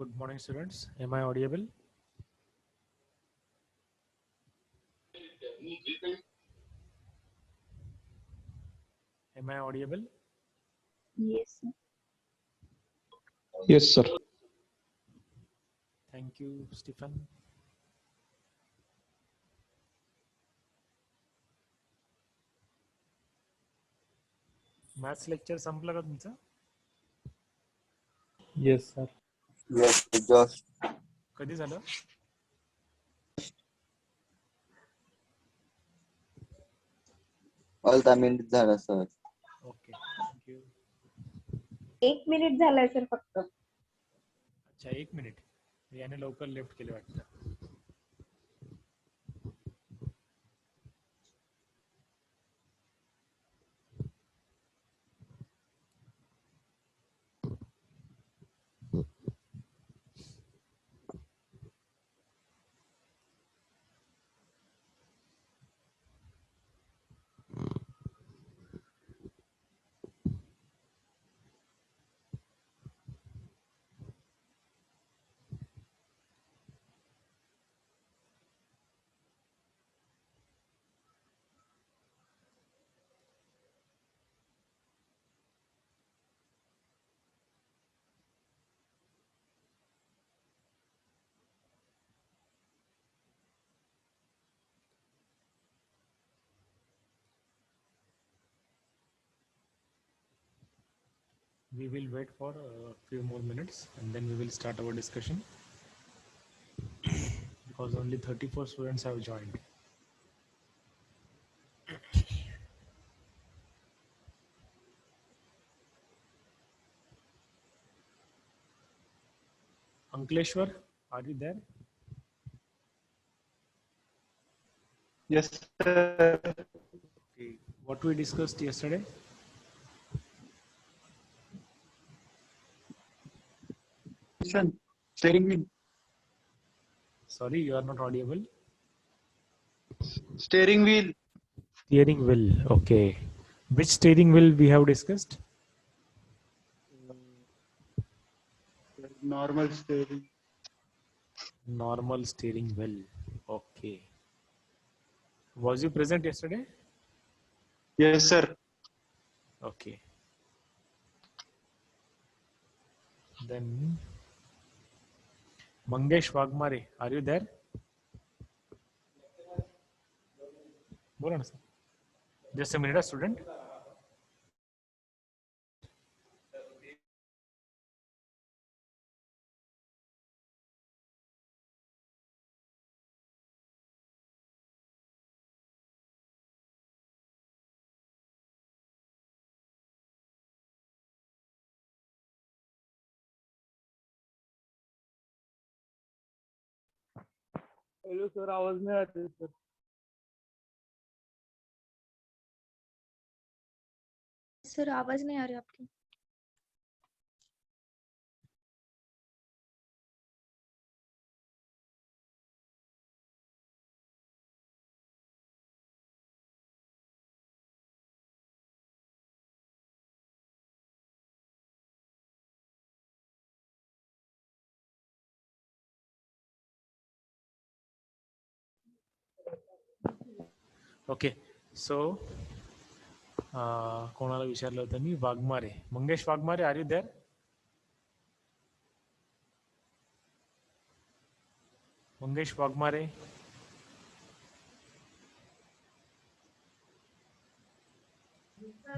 Good morning, students. Am I audible? Am I audible? Yes, sir. Yes, sir. Thank you, Stephen. Maths lecture संपला का तुमचा? Yes, sir. Yes, just कधी झालं? all the minutes झालं sir. Okay. Thank you. 1 minute झालाय sir फक्त. अच्छा 1 minute. याने लवकर लेफ्ट केले वाटतं. We will wait for a few more minutes and then we will start our discussion because only 34 students have joined. Ankleshwar, are you there? Yes, sir. Okay. What we discussed yesterday? Steering wheel. Sorry, you are not audible. Steering wheel. Steering wheel. Okay. Which steering wheel we have discussed? Normal steering. Normal steering wheel. Okay. Was you present yesterday? Yes, sir. Okay. Then Mangesh Wagmare, are you there? बोला ना sir. Just a minute, student. Hello sir, आवाज नहीं आती sir. Sir आवाज नहीं आ रही आपकी. Okay. So कोणाला विचारलं होतं मी Waghmare. Mangesh Waghmare, are you there? Mangesh Wagmare.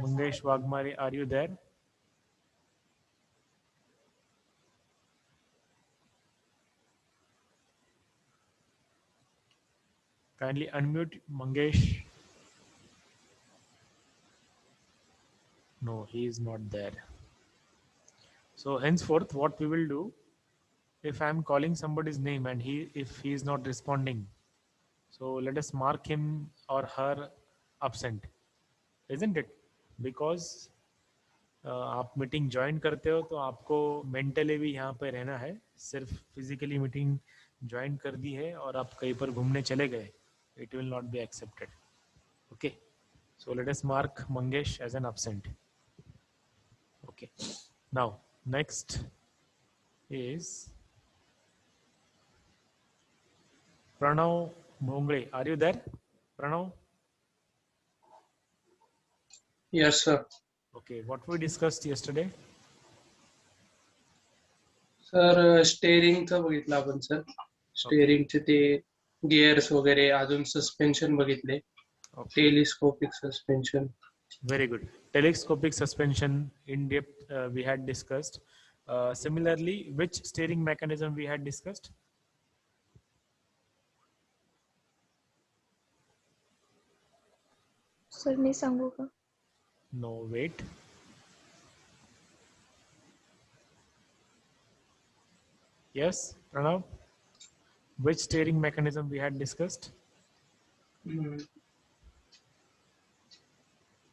Mangesh Wagmare, are you there? Kindly unmute Mangesh. No, he is not there. So henceforth, what we will do, if I am calling somebody's name and if he is not responding, so let us mark him or her absent, isn't it? Because आप meeting join करते हो तो आपको mentally भी यहाँ पे रहना है. सिर्फ फिजिकली मीटिंग ज्वाइन कर दी है और आप कहीं पर घूमने चले गए, it will not be accepted. Okay, so let us mark Mangesh as an absent. Okay, now next is Pranav Bhongre, are you there? Pranav? Yes, sir. Okay, what we discussed yesterday? Sir स्टेअरिंगचं बघितलं आपण sir. स्टेअरिंगचे ते gears वगैरे, अजून suspension बघितले. Okay, telescopic suspension. very good. Telescopic suspension in depth we had discussed. Similarly, which steering mechanism we had discussed? Sir मी सांगू का? No, wait. Yes, Pranav? Which steering mechanism we had discussed?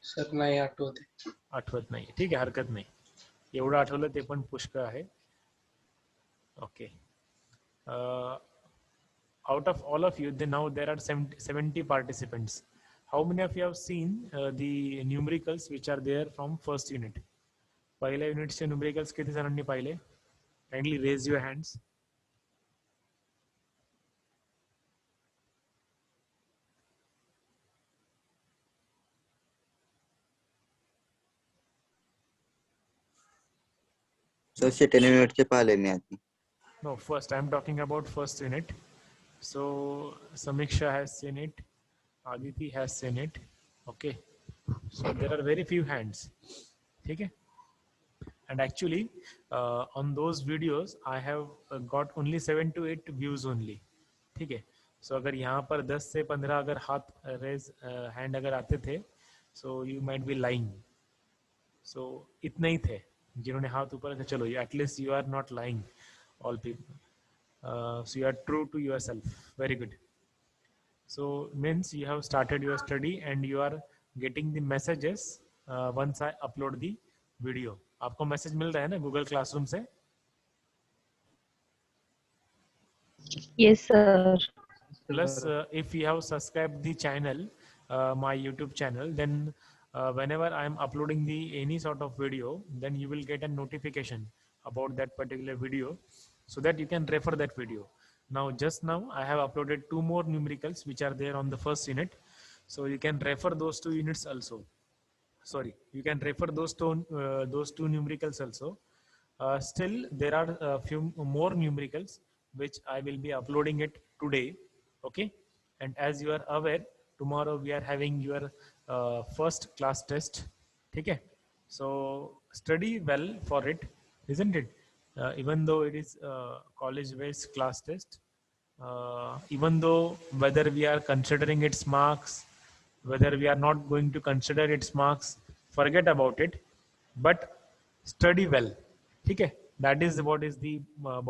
Sir नाही आठवते. आठवत नाही. ठीक आहे, हरकत नाही. एवढं आठवलं ते पण पुष्कळ आहे. Okay. Out of all of you, now there are 70 participants. How many of you have seen the numericals which are there from first unit? पहिल्या युनिटचे numericals किती जणांनी पाहिले? Kindly raise your hands. Sir second युनिटचे पाहिले मी आधी. No, first I'm talking about first unit. So Samiksha has seen it, Aditi has seen it. Okay, so there are very few hands. Okay, and actually on those videos I have got only 7 to 8 views only. ठीक है, so अगर यहाँ पर 10 से 15 अगर हाथ raise hand अगर आते थे, so you might be lying. So इतने ही थे जिन्होंने हाथ ऊपर थे. चलो, at least you are not lying, all people. So you are true to yourself. Very good. So means you have started your study and you are getting the messages once I upload the video. आपको message मिल रहा है ना Google classroom से? Yes, sir. Plus if you have subscribed the channel, my YouTube channel, then whenever I am uploading the any sort of video, then you will get a notification about that particular video, so that you can refer that video. Now just now I have uploaded 2 more numericals which are there on the first unit, so you can refer those 2 units also. Sorry, you can refer those two numericals also. Still there are a few more numericals which I will be uploading it today. Okay, and as you are aware, tomorrow we are having your first class test. Okay, so study well for it, isn't it? Even though it is college based class test, even though whether we are considering its marks, whether we are not going to consider its marks, forget about it, but study well. ठीक है, that is what is the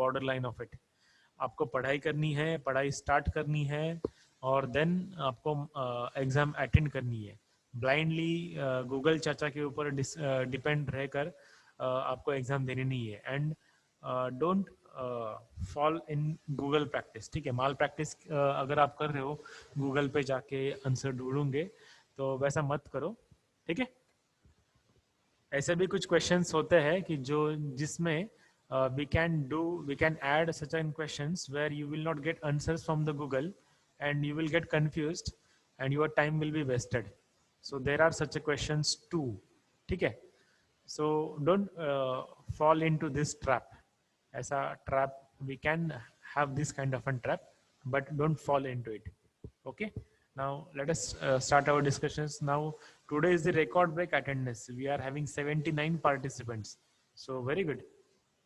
borderline of it. आपको पढ़ाई करनी है, पढ़ाई start करनी है, और देन आपको एग्जाम अटेंड करनी है. ब्लाइंडली गूगल चाचा के ऊपर डिपेंड रहकर आपको एग्जाम देनी नहीं है. And don't fall in Google practice. ठीक है, माल प्रैक्टिस अगर आप कर रहे हो गूगल पे जाके आंसर ढूंढोगे, तो वैसा मत करो. ठीक है, ऐसे भी कुछ क्वेश्चंस होते हैं कि जो जिसमें we can add certain questions where you will not get answers from the Google and you will get confused and your time will be wasted. So there are such a questions too. ठीक है, so don't fall into this trap. ऐसा trap, we can have this kind of a trap, but don't fall into it. Okay, now let us start our discussions. Now today is the record break attendance. We are having 79 participants, so very good.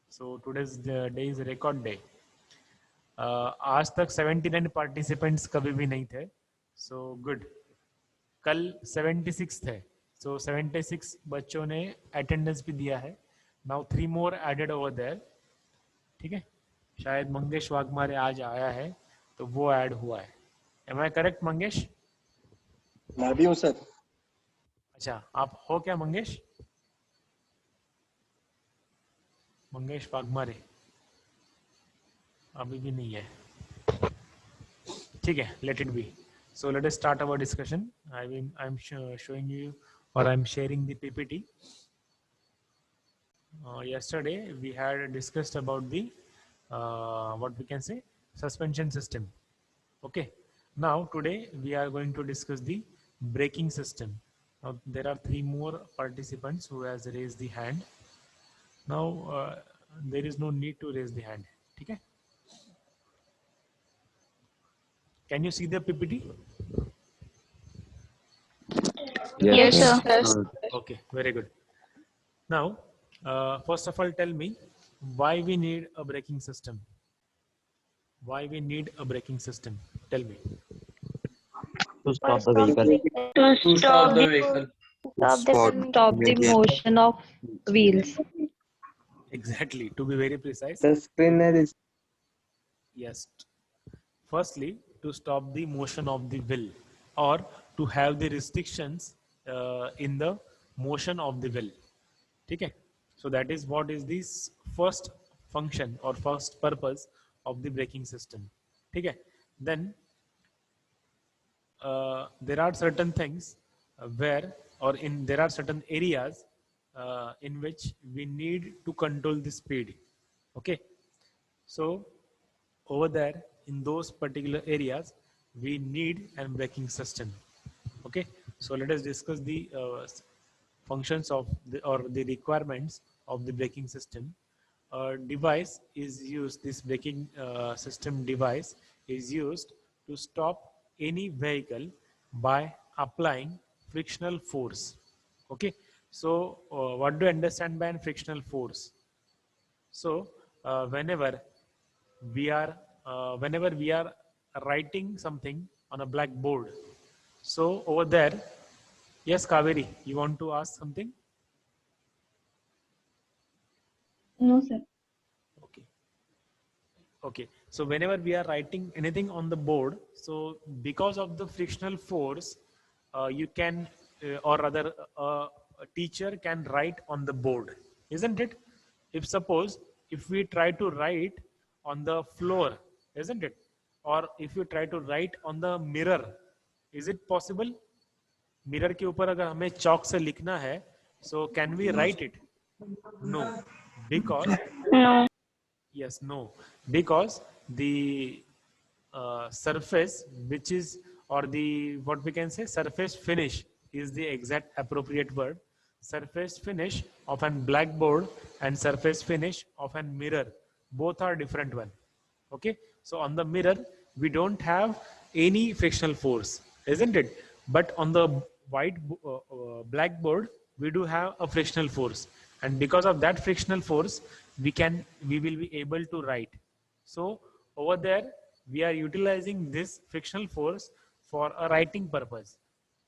So today's day is record day. आज तक 79 participants कभी भी नहीं थे, so good. कल 76 थे, so 76 बच्चों ने attendance भी दिया है. Now 3 more added over there. ठीक है, शायद मंगेश वाघमारे आज आया है तो वो ऐड हुआ है. Am I correct, Mangesh? मैं भी हूँ सर. अच्छा, आप हो क्या मंगेश? मंगेश वाघमारे अभी भी नहीं है. ठीक है, let it be. So let us start our discussion. I'm showing you, or I'm sharing the PPT. Yesterday we had discussed about the what we can say suspension system. Okay. Now today we are going to discuss the braking system. Now there are three more participants who has raised the hand. Now there is no need to raise the hand. Okay. Can you see the PPT? Yes, Yes. sir. Okay, very good. Now, first of all, tell me why we need a braking system. Why we need a braking system? Tell me. To stop the vehicle. To To stop the vehicle. stop the motion of wheels. Exactly. To be very precise, The screener is yes. Firstly, to stop the motion of the wheel or to have the restrictions in the motion of the wheel. Okay. So that is what is this first function or first purpose of the braking system. Okay. Then there are certain things where or in there are certain areas in which we need to control the speed. Okay. So over there in those particular areas we need a braking system. Okay. So let us discuss the functions of the or the requirements of the braking system. Device is used, this braking system device is used to stop any vehicle by applying frictional force. Okay. So what do you understand by frictional force? So we are whenever we are writing something on a blackboard, so over there, yes, Kaveri, you want to ask something? No, sir. Okay. Okay. So whenever we are writing anything on the board, so because of the frictional force, you can, or rather, a teacher can write on the board, isn't it? If suppose if we try to write on the floor, isn't it? Or if you try to write on the mirror, is it possible? Mirror के ऊपर अगर हमें चौक से लिखना है, so can we write it? No, because No. yes, no, because the surface which is or the what we can say surface finish is the exact appropriate word. Surface finish of an blackboard and surface finish of an mirror, both are different one. Okay. So on the mirror we don't have any frictional force, isn't it? But on the blackboard we do have a frictional force, and because of that frictional force we will be able to write. So over there we are utilizing this frictional force for a writing purpose.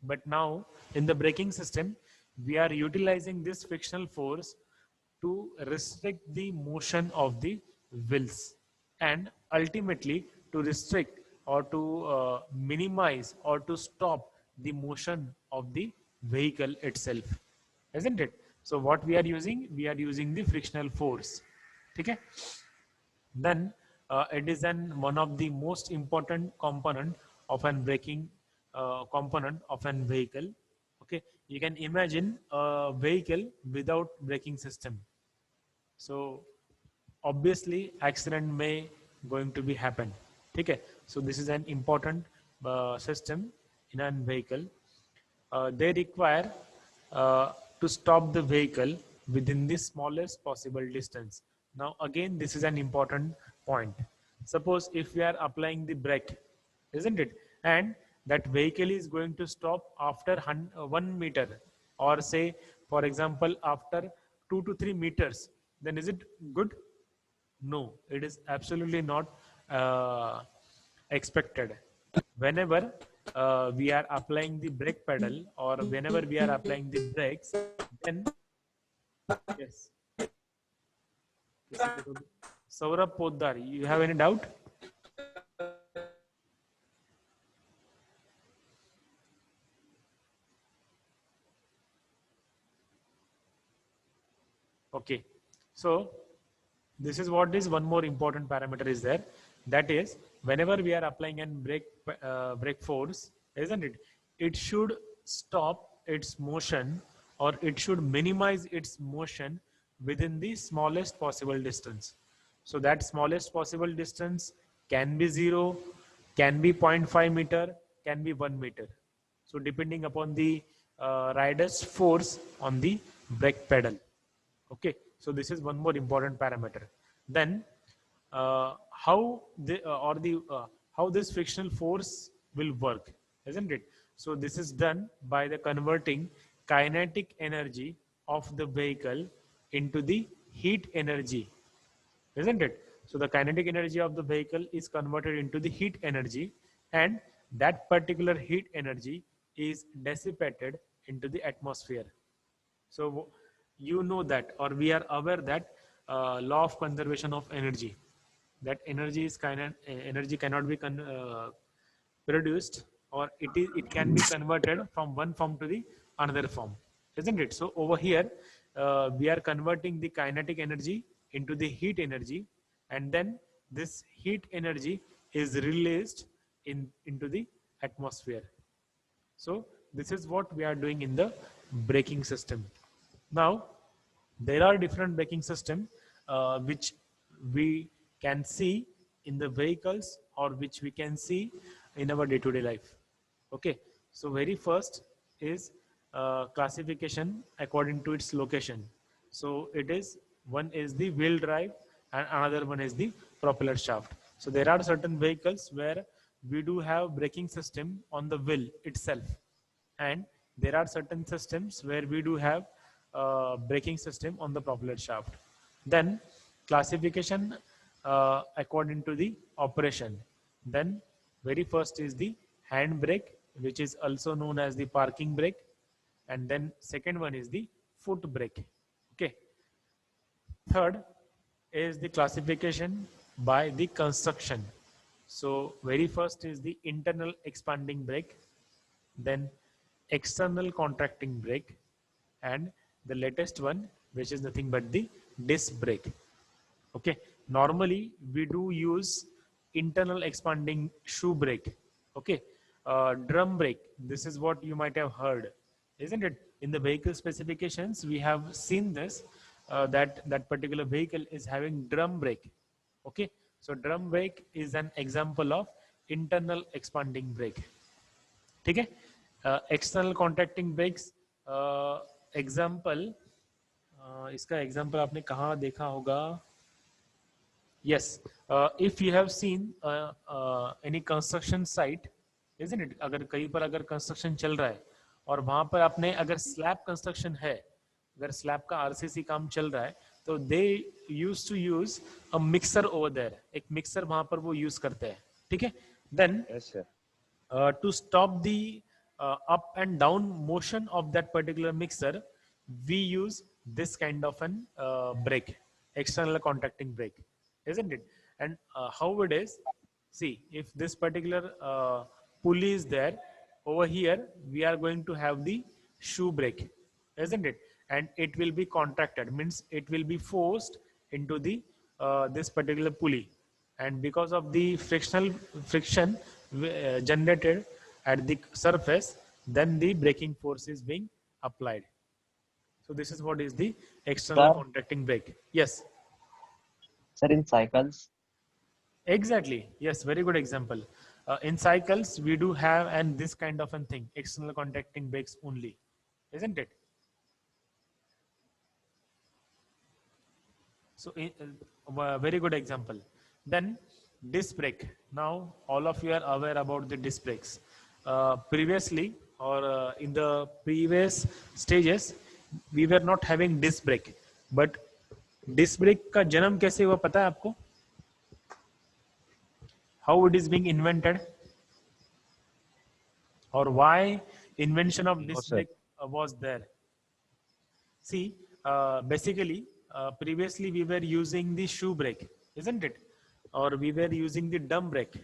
But now in the braking system we are utilizing this frictional force to restrict the motion of the wheels and ultimately to restrict or to minimize or to stop the motion of the vehicle itself, isn't it? So what we are using the frictional force. Okay. Then it is one of the most important component of an braking component of an vehicle. Okay. You can imagine a vehicle without braking system, so obviously accident may going to be happen. Okay. So this is an important system in a vehicle. They require to stop the vehicle within the smallest possible distance. Now again this is an important point. Suppose if we are applying the brake, isn't it, and that vehicle is going to stop after 1 meter, or say for example after 2 to 3 meters, then is it good? No, it is absolutely not expected. Whenever we are applying the brake pedal or whenever we are applying the brakes, then yes. Saurabh Poddar, you have any doubt? Okay. So this is what is one more important parameter is there. That is whenever we are applying an brake force, isn't it? It should stop its motion or it should minimize its motion within the smallest possible distance. So that smallest possible distance can be 0, can be 0.5 meter, can be 1 meter. So depending upon the rider's force on the brake pedal. Okay, so this is one more important parameter. Then how the how this frictional force will work, isn't it? So this is done by the converting kinetic energy of the vehicle into the heat energy, isn't it? So the kinetic energy of the vehicle is converted into the heat energy, and that particular heat energy is dissipated into the atmosphere. So you know that, or we are aware that law of conservation of energy, that energy cannot be produced, or it can be converted from one form to the another form, isn't it? So over here we are converting the kinetic energy into the heat energy, and then this heat energy is released into the atmosphere. So this is what we are doing in the braking system. Now there are different braking system which we can see in the vehicles, or which we can see in our day-to-day life. Okay, so very first is classification according to its location. So it is, one is the wheel drive and another one is the propeller shaft. So there are certain vehicles where we do have braking system on the wheel itself, and there are certain systems where we do have braking system on the propeller shaft. Then classification according to the operation. Then very first is the hand brake, which is also known as the parking brake, and then second one is the foot brake. Okay. Third is the classification by the construction. So very first is the internal expanding brake, then external contracting brake, and the latest one, which is nothing but the disc brake. Okay, normally we do use internal expanding shoe brake. Okay, drum brake, this is what you might have heard, isn't it? In the vehicle specifications we have seen this, that particular vehicle is having drum brake. Okay, so drum brake is an example of internal expanding brake. ठीक है, external contracting breaks example, इसका example आपने कहाँ देखा होगा? Yes, if you have seen any construction site, isn't it, अगर कहीं पर अगर कंस्ट्रक्शन चल रहा है और वहां पर आपने अगर स्लैब कंस्ट्रक्शन है, अगर स्लैब का आरसीसी काम चल रहा है, तो they used to use a mixer over there, एक मिक्सर वहां पर वो यूज करते हैं. ठीक है, then to stop the up and down motion of that particular mixer, we use this kind of an brake, external contracting brake, isn't it? And how it is, see, if this particular pulley is there, over here we are going to have the shoe brake, isn't it? And it will be contracted, means it will be forced into the this particular pulley, and because of the friction generated at the surface, then the braking force is being applied. So this is what is the external contracting brake. Yes, sir, in cycles. Exactly, yes, very good example. In cycles we do have and this kind of a thing, external contracting brakes only, isn't it? So very good example. Then disc brake. Now all of you are aware about the disc brakes. Previously, or in the previous stages, we were not having disc brake, but disc brake का जन्म कैसे हुआ पता है आपको? How it is being invented, or why invention of disc brake was there? See, basically previously we were using the shoe brake, isn't it? Or we were using the drum brake.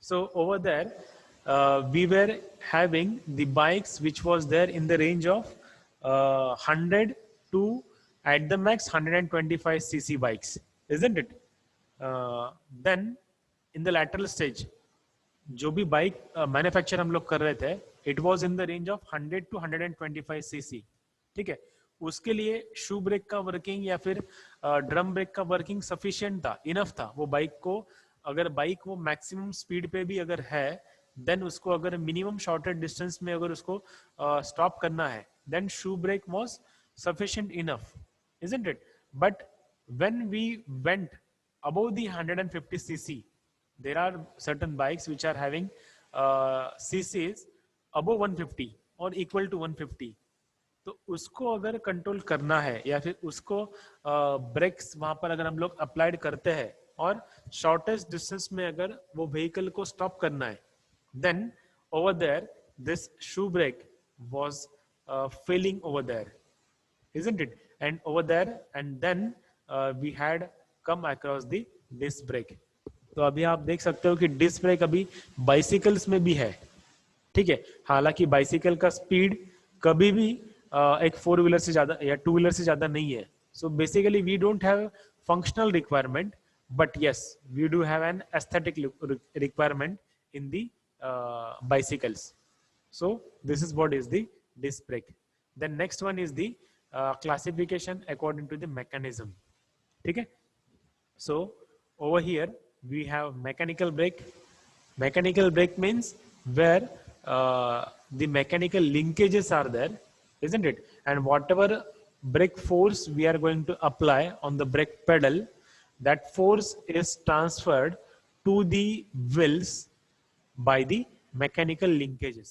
So over there we were having the bikes which was there in the range of 100 to at the max 125 cc bikes, isn't it? Then in the lateral stage, जो भी bike manufacture हम लोग कर रहे थे, it was in the range of 100 to 125 CC. ठीक है, उसके लिए शू ब्रेक का वर्किंग या फिर ड्रम ब्रेक का वर्किंग सफिशिएंट था, इनफ था वो बाइक को अगर बाइक वो मैक्सिमम स्पीड पे भी अगर है, देन उसको अगर मिनिमम शॉर्टर डिस्टेंस में अगर उसको स्टॉप करना है, then shoe brake was sufficient enough, isn't it? But when we went above the 150 cc, there are certain bikes which are having cc's above 150 or equal to 150. तो उसको अगर control करना है या फिर उसको ब्रेक्स वहां पर अगर हम लोग अप्लाइड करते हैं और शॉर्टेस्ट डिस्टेंस में अगर वो व्हीकल को स्टॉप करना है, then over there this shoe brake was failing over there, isn't it? And over there, and then we had come across the disc brake. तो अभी आप देख सकते हो कि डिस्क ब्रेक अभी बाइसिकल्स में भी है, ठीक है। हालांकि बाइसिकल का स्पीड कभी भी एक 4 व्हीलर से ज्यादा या 2 व्हीलर से ज्यादा नहीं है. So basically we don't have functional requirement, but yes we do have an aesthetic requirement in the bicycles. So this is what is the disc brake. Then next one is the classification according to the mechanism. ठीक है. So over here we have mechanical brake. Mechanical brake means where the mechanical linkages are there, isn't it? And whatever brake force we are going to apply on the brake pedal, that force is transferred to the wheels by the mechanical linkages.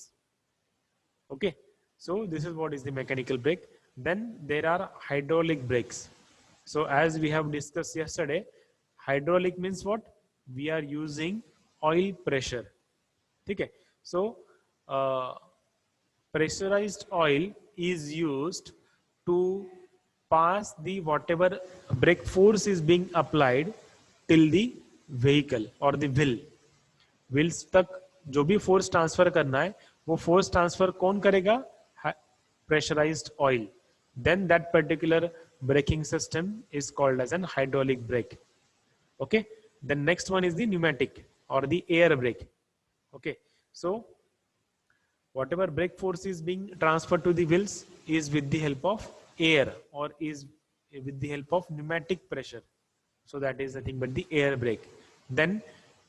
Okay, so this is what is the mechanical brake. Then there are hydraulic brakes. So as we have discussed yesterday, hydraulic means what? We are using oil pressure. Okay, so pressurized oil is used to pass the whatever brake force is being applied till the vehicle or the wheel. Wheels तक जो भी force transfer करना है वो force transfer कौन करेगा? Pressurised oil. Then that particular braking system is called as an hydraulic brake. Okay, then next one is the pneumatic or the air brake. Okay, so whatever brake force is being transferred to the wheels is with the help of air or is with the help of pneumatic pressure. So that is nothing but the air brake. Then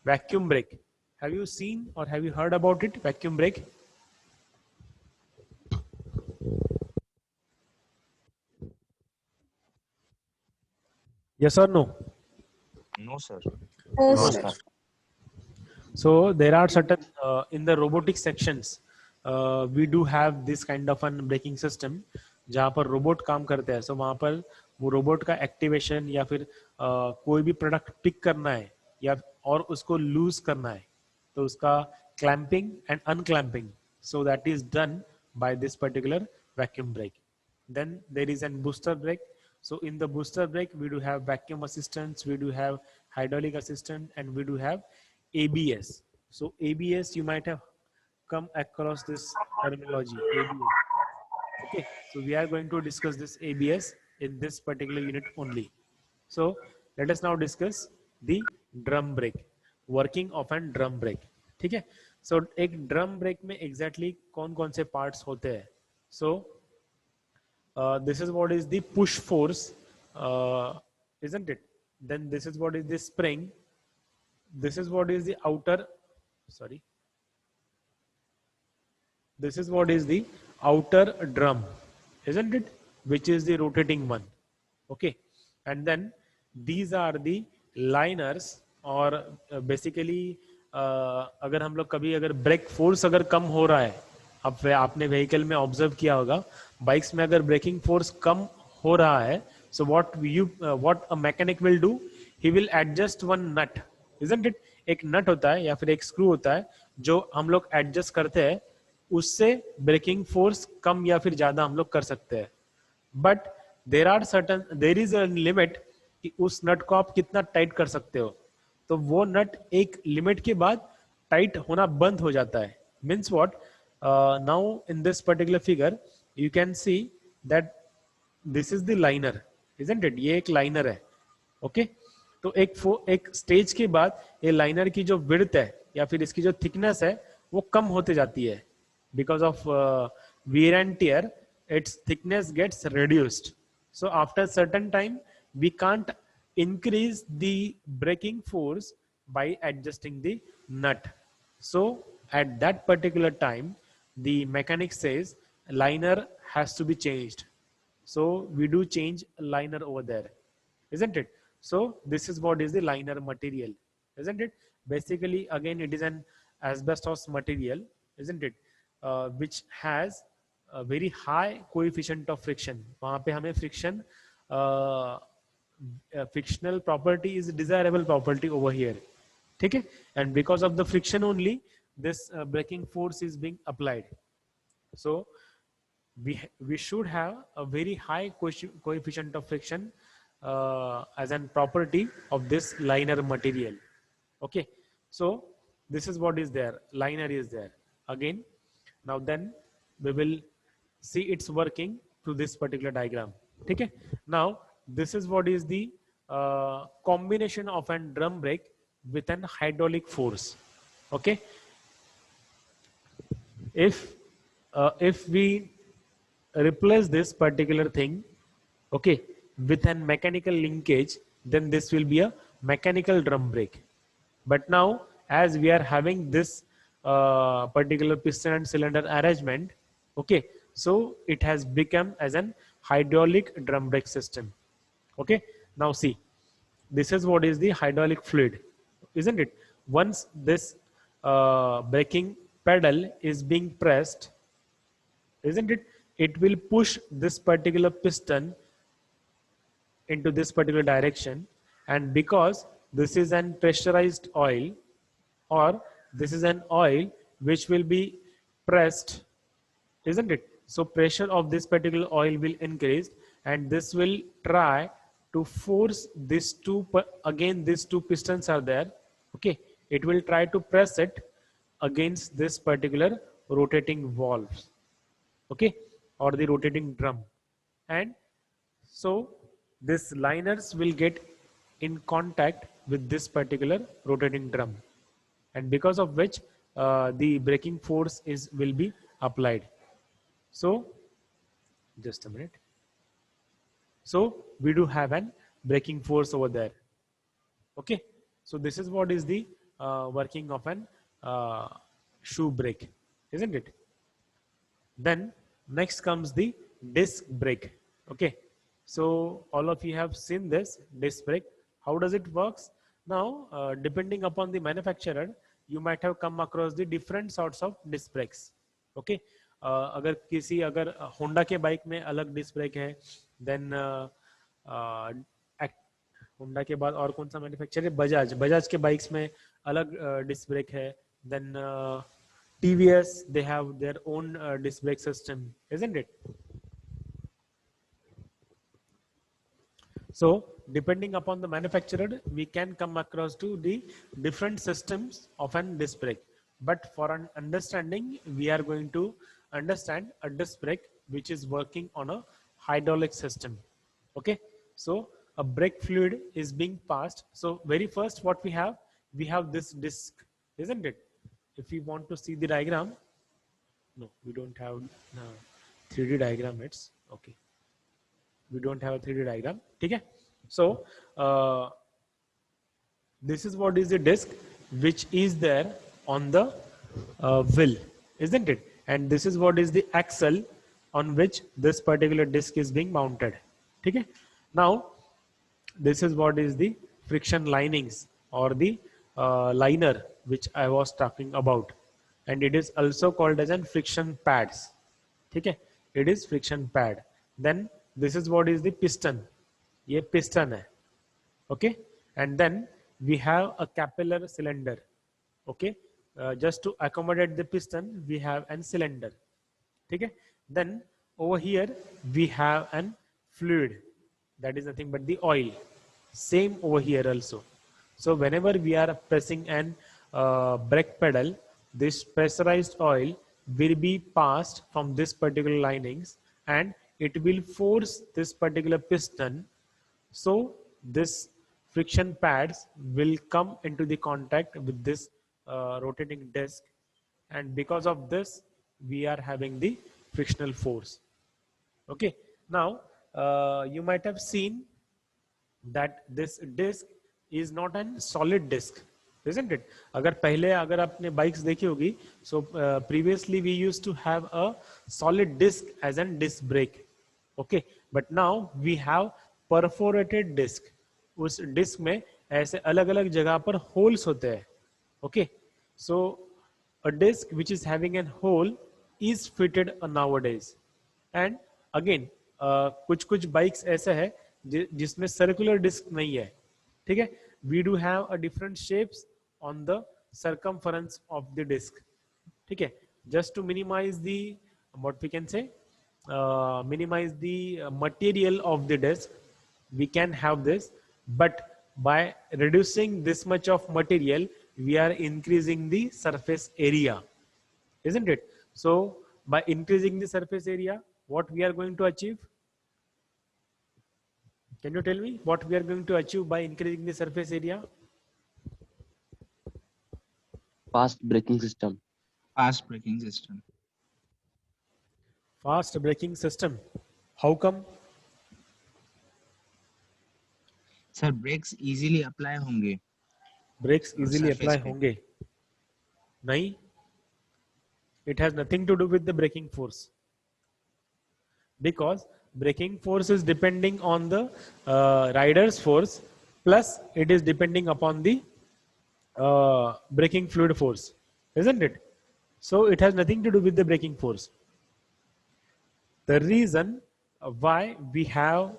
vacuum brake. Have you seen or have you heard about it? Vacuum brake. Yes or no? No, sir. No, sir. So there are certain in the robotic sections we do have this kind of an braking system जहाँ पर robot काम करते हैं. So वहाँ पर वो robot का activation या फिर कोई भी प्रोडक्ट पिक करना है या और उसको लूज करना है तो उसका clamping and unclamping, so that is done by this particular vacuum brake. Then there is an booster brake. So in the booster brake we do have vacuum assistance, we do have hydraulic assistant, and we do have ABS. So ABS, you might have come across this terminology, ABS. Okay, so we are going to discuss this ABS in this particular unit only. So let us now discuss the drum brake, working of an drum brake. ठीक है. So एक drum brake में exactly कौन कौन से parts होते हैं? So this is what is the push force, isn't it? Then this is what is the spring. This is what is the outer, sorry, this is what is the outer drum, isn't it? Which is the rotating one. Okay, and then these are the liners or basically अगर हम लोग कभी अगर brake force अगर कम हो रहा है, अब आपने व्हीकल में ऑब्जर्व किया होगा बाइक्स में अगर ब्रेकिंग फोर्स कम हो रहा है, so what a mechanic will do, he will adjust one nut, isn't it? एक नट होता है या फिर एक स्क्रू होता है जो हम लोग एडजस्ट करते हैं, उससे ब्रेकिंग फोर्स कम या फिर ज्यादा हम लोग कर सकते हैं. But there is a limit कि उस नट को आप कितना टाइट कर सकते हो. तो वो नट एक लिमिट के बाद टाइट होना बंद हो जाता है. Means what? Now in this particular figure you can see that this is the liner, isn't it? ये एक लाइनर है. ओके, तो एक स्टेज के बाद ये लाइनर की जो विड्थ है या फिर इसकी जो थिकनेस है वो कम होते जाती है. Because of wear and tear, its thickness gets reduced. So after certain time we can't increase the braking force by adjusting the nut. So at that particular time, the mechanic says liner has to be changed. So we do change liner over there, isn't it? So this is what is the liner material, isn't it? Basically, again, it is an asbestos material, isn't it? Which has a very high coefficient of friction. वहाँ पे हमें friction frictional property is desirable property over here. ठीक है? And because of the friction only, this braking force is being applied. So we should have a very high coefficient of friction as an property of this liner material. Okay, so this is what is there. Liner is there. Again, now then we will see its working through this particular diagram. Okay, now this is what is the combination of an drum brake with an hydraulic force. Okay, if we replace this particular thing, okay, with an mechanical linkage, then this will be a mechanical drum brake. But now, as we are having this particular piston and cylinder arrangement, okay, so it has become as an hydraulic drum brake system. Okay, now see, this is what is the hydraulic fluid, isn't it? Once this braking pedal is being pressed, isn't it? It will push this particular piston into this particular direction, and because this is an pressurized oil, or this is an oil which will be pressed, isn't it? So pressure of this particular oil will increase, and this will try to force these two, again these two pistons are there, okay, it will try to press it against this particular rotating valves, okay, or the rotating drum. And so this liners will get in contact with this particular rotating drum, and because of which the braking force will be applied. So just a minute. So we do have an braking force over there. Okay, so this is what is the working of an shoe brake, isn't it? Then next comes the disc brake. Okay, so all of you have seen this disc brake. How does it works? Now, depending upon the manufacturer, you might have come across the different sorts of disc brakes. Okay, अगर Honda के bike में अलग disc brake है, then Honda के बाद और कौन सा मैन्युफैक्चरर है? बजाज के बाइक्स में अलग डिस्क ब्रेक है, then TVS, they have their own disc brake system, isn't it? So depending upon the manufacturer, we can come across to the different systems of an disc brake. But for an understanding, we are going to understand a disc brake which is working on a hydraulic system. Okay, so a brake fluid is being passed. So very first what we have this disc, isn't it? If we want to see the diagram, no, we don't have 3D diagram. It's okay. We don't have a 3D diagram. Okay. So this is what is the disc which is there on the wheel, isn't it? And this is what is the axle on which this particular disc is being mounted. Okay. Now this is what is the friction linings or the liner which I was talking about, and it is also called as an friction pads. Okay, it is friction pad. Then this is what is the piston. ये piston है. Okay, and then we have a capillary cylinder. Okay, just to accommodate the piston, we have an cylinder. Okay, then over here we have an fluid, that is nothing but the oil. Same over here also. So whenever we are pressing an brake pedal, this pressurized oil will be passed from this particular linings, and it will force this particular piston. So this friction pads will come into the contact with this rotating disc, and because of this we are having the frictional force. Okay, now you might have seen that this disc is not a solid disc. isn't it? अगर आपने bikes देखी होगी, so previously we used to have a solid disc as an disc brake, okay, but now we have perforated disc. उस disc में ऐसे अलग अलग जगह पर होल्स होते हैं, okay, so a disc which is having an hole is fitted nowadays. And again कुछ कुछ बाइक्स ऐसे है जिसमें सर्कुलर डिस्क नहीं है, ठीक है. We do have a different shapes on the circumference of the disc, ठीक है, just to minimize the what we can say minimize the material of the disc. We can have this, but by reducing this much of material we are increasing the surface area, isn't it? So by increasing the surface area, what we are going to achieve? Can you tell me what we are going to achieve by increasing the surface area? Fast braking system. Fast braking system. Fast braking system. How come? Sir, brakes easily apply होंगे. Brakes easily surface apply पे. होंगे? नहीं. It has nothing to do with the braking force. Because braking force is depending on the rider's force, plus it is depending upon the braking fluid force, isn't it? So it has nothing to do with the braking force. The reason why we have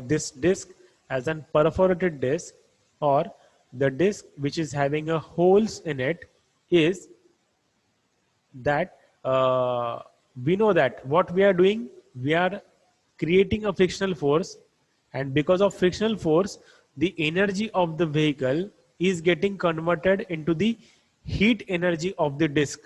this disc as an perforated disc, or the disc which is having a holes in it, is that we know that what we are doing, we are creating a frictional force, and because of frictional force the energy of the vehicle is getting converted into the heat energy of the disc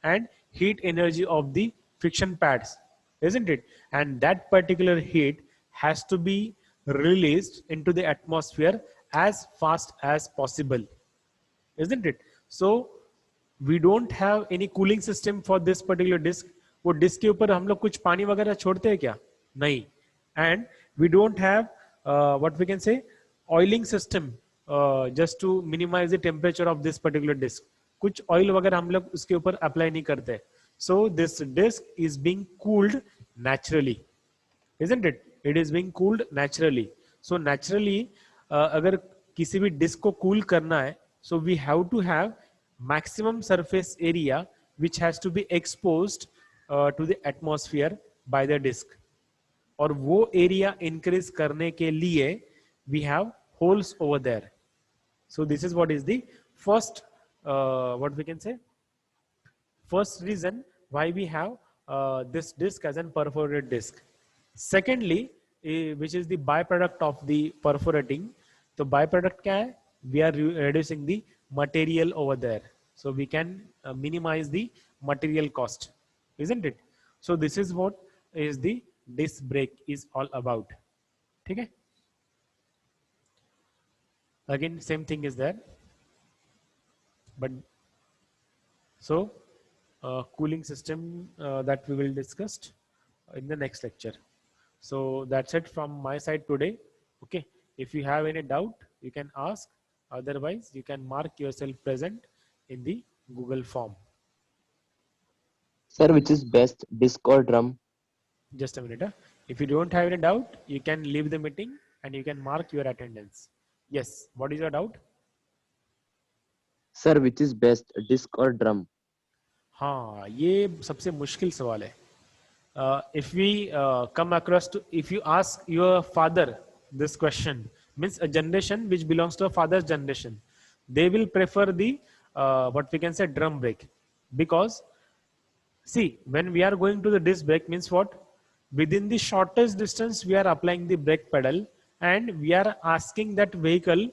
and heat energy of the friction pads, isn't it? And that particular heat has to be released into the atmosphere as fast as possible, isn't it? So we don't have any cooling system for this particular disc. वो disc के ऊपर हम लोग कुछ पानी वगैरह छोड़ते हैं क्या? नहीं. And we don't have what we can say oiling system just to minimize the temperature of this particular disc. कुछ ऑयल वगैरह हम लोग उसके ऊपर अप्लाई नहीं करते. So this disc is being cooled naturally, isn't it? It is being cooled naturally. So naturally अगर किसी भी डिस्क को कूल करना है, so we have to have maximum surface area which has to be exposed to the atmosphere by the disc. और वो area increase करने के लिए we have holes over there. So this is what is the first what we can say first reason why we have this disc as an perforated disc. Secondly, which is the byproduct of the perforating. तो byproduct क्या है? We are reducing the material over there, so we can minimize the material cost, isn't it? So this is what is the disc brake is all about. ठीक है? Again same thing is there, but so cooling system that we will discuss in the next lecture. So that's it from my side today. Okay, if you have any doubt you can ask, otherwise you can mark yourself present in the Google form. Sir, which is best, disc or drum? Just a minute. If you don't have any doubt, you can leave the meeting and you can mark your attendance. Yes, what is your doubt? Sir, which is best, disc or drum? हाँ, ये सबसे मुश्किल सवाल है. If we come across to, if you ask your father this question, means a generation which belongs to a father's generation, they will prefer the what we can say drum brake, because see, when we are going to the disc brake means what? Within the shortest distance we are applying the brake pedal and we are asking that vehicle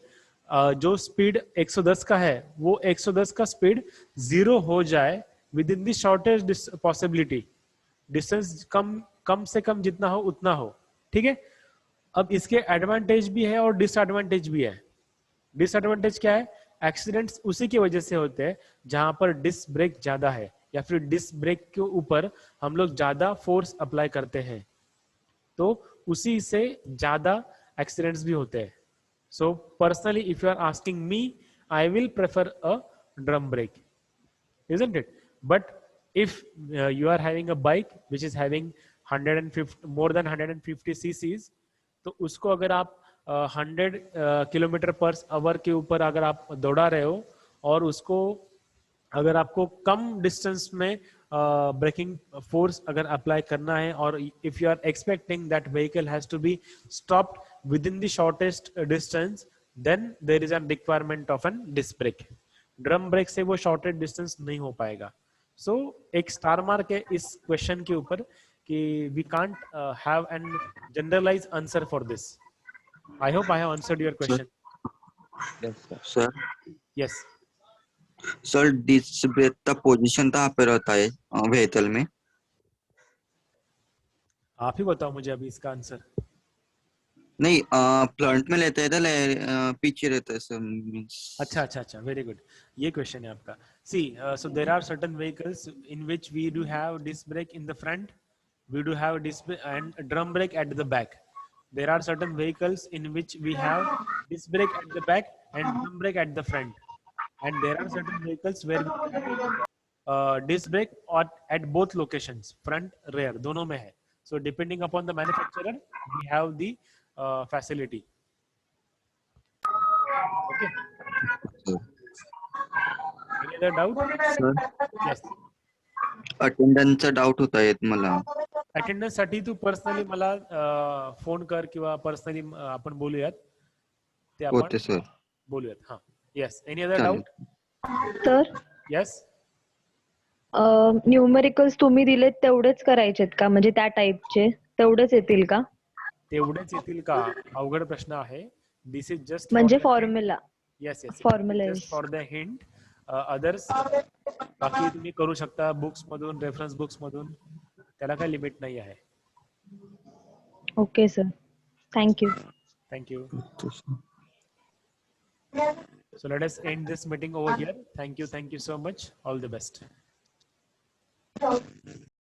जो speed 110 का है वो 110 का speed 0 हो जाए within the shortest possibility. Distance कम से कम जितना हो उतना हो. ठीक है. अब इसके एडवांटेज भी है और डिसएडवांटेज भी है. डिसएडवांटेज क्या है? एक्सीडेंट्स उसी की वजह से होते हैं जहां पर डिस्क ब्रेक ज्यादा है या फिर डिस्क ब्रेक के ऊपर हम लोग ज्यादा फोर्स अप्लाई करते हैं, तो उसी से ज्यादा एक्सीडेंट्स भी होते हैं. So personally if you are asking me, I will prefer a drum brake, isn't it? But if you are having a bike which is having 150 more than 150 cc's, तो उसको अगर आप 100 किलोमीटर पर आवर के ऊपर अगर आप दौड़ा रहे हो और उसको अगर आपको कम डिस्टेंस में ब्रेकिंग फोर्स अगर अप्लाई करना है और if you are expecting that vehicle has to be stopped within the shortest distance, then there is an requirement of an disc brake. Drum brake से वो शॉर्टेड डिस्टेंस नहीं हो पाएगा. सो एक स्टार मार्क है इस क्वेश्चन के ऊपर कि we can't have an generalize answer for this. I hope I have answered your question. Yes, sir. Sir yes. Sir disc brake का पोजीशन कहाँ पे रहता है व्हीकल में? आप ही बताओ मुझे अभी इसका आंसर. नहीं, फ्रंट में लेते हैं तो पीछे रहता है सर, मींस. अच्छा अच्छा अच्छा, वेरी गुड. ये क्वेश्चन है आपका. See so there are certain vehicles in which we do have disc brake in the front, we do have disc and drum brake at the back. There are certain vehicles in which we have disc brake at the back and drum brake at the front, and there are certain vehicles where we have disc brake at both locations, front rear दोनों में है. So depending upon the manufacturer we have the facility. Okay, any other doubt? Sir Yes. अटेंडन्सचा doubt होता येत मला. Attendance साठी तू personally मला फोन कर किंवा पर्सनली आपण बोलूयात. ते आपण होते सर. बोलूयात. हा. येस. एनी अदर चालेल. डाऊट? Sir yes. न्यूमेरिकल्स तुम्ही दिलेत तेवढेच करायचेत का, म्हणजे त्या टाइपचे तेवढेच येतील का? तेवढेच येतील का? अवघड प्रश्न आहे. दिस इज जस्ट म्हणजे formula yes yes formula just for the hint. Others बाकी तुम्ही करू शकता बुक्स मधून, रेफरन्स बुक्स मधून. त्याला काही लिमिट नाही आहे. Okay sir, thank you. Thank you. So let us end this meeting over here. Thank you so much. All the best.